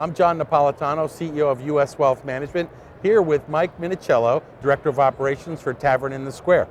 I'm John Napolitano, CEO of U.S. Wealth Management, here with Mike Minicello, Director of Operations for Tavern in the Square.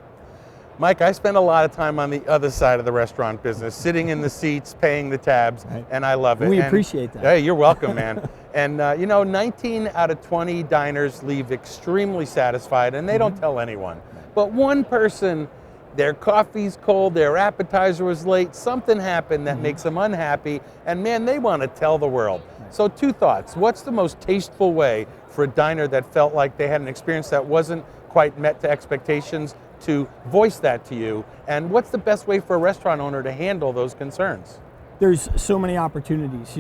Mike, I spend a lot of time on the other side of the restaurant business, sitting in the seats, paying the tabs, right. And I love it. We appreciate that. Hey, you're welcome, man. And 19 out of 20 diners leave extremely satisfied, and they don't tell anyone. But one person, their coffee's cold, their appetizer was late, something happened that makes them unhappy, and man, they want to tell the world. So two thoughts. What's the most tasteful way for a diner that felt like they had an experience that wasn't quite met to expectations to voice that to you? And what's the best way for a restaurant owner to handle those concerns? There's so many opportunities,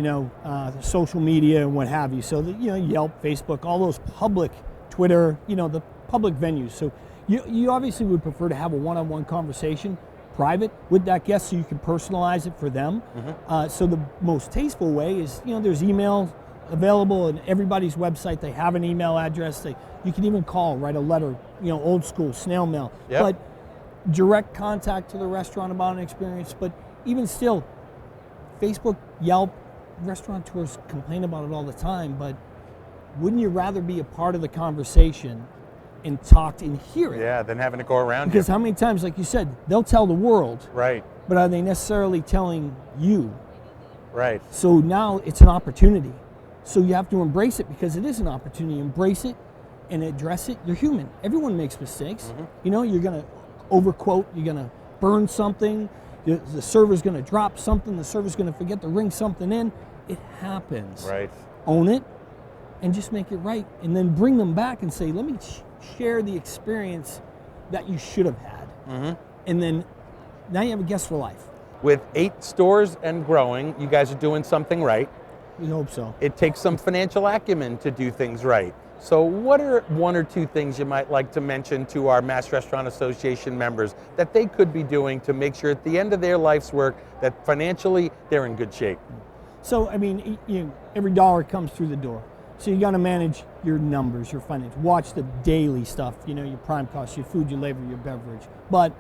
social media and what have you. So, Yelp, Facebook, all those public, Twitter, the public venues. So you obviously would prefer to have a one-on-one conversation, private, with that guest so you can personalize it for them. So the most tasteful way is, there's email available on everybody's website. They have an email address. You can even call, write a letter, old school, snail mail. Yep. But direct contact to the restaurant about an experience. But even still, Facebook, Yelp, restaurateurs complain about it all the time, but wouldn't you rather be a part of the conversation and talk and hear it? Yeah, than having to go around Because how many times, like you said, they'll tell the world, right? But are they necessarily telling you? Right. So now it's an opportunity. So you have to embrace it because it is an opportunity. Embrace it and address it. You're human. Everyone makes mistakes. You're going to overquote. You're going to burn something. The server's going to drop something. The server's going to forget to ring something in. It happens. Right. Own it and just make it right. And then bring them back and say, let me share the experience that you should have had. And then now you have a guest for life. With 8 stores and growing, you guys are doing something right. We hope so. It takes some financial acumen to do things right. So what are 1 or 2 things you might like to mention to our Mass Restaurant Association members that they could be doing to make sure at the end of their life's work that financially they're in good shape? So, every dollar comes through the door. So you got to manage your numbers, your finance. Watch the daily stuff, your prime costs, your food, your labor, your beverage. But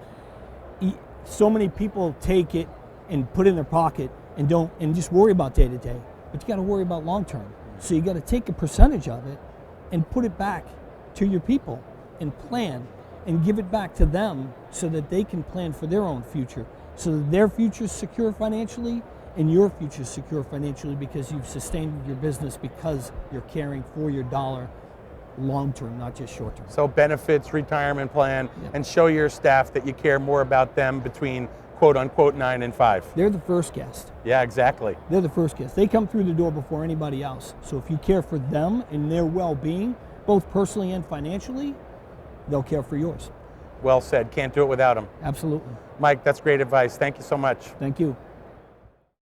so many people take it and put it in their pocket and just worry about day to day. But you got to worry about long term. So you got to take a percentage of it and put it back to your people and plan and give it back to them so that they can plan for their own future, so that their future is secure financially and your future is secure financially because you've sustained your business because you're caring for your dollar long term, not just short term. So benefits, retirement plan, and show your staff that you care more about them between quote unquote 9 and 5. They're the first guest. Yeah, exactly. They're the first guest. They come through the door before anybody else. So if you care for them and their well-being, both personally and financially, they'll care for yours. Well said. Can't do it without them. Absolutely. Mike, that's great advice. Thank you so much. Thank you.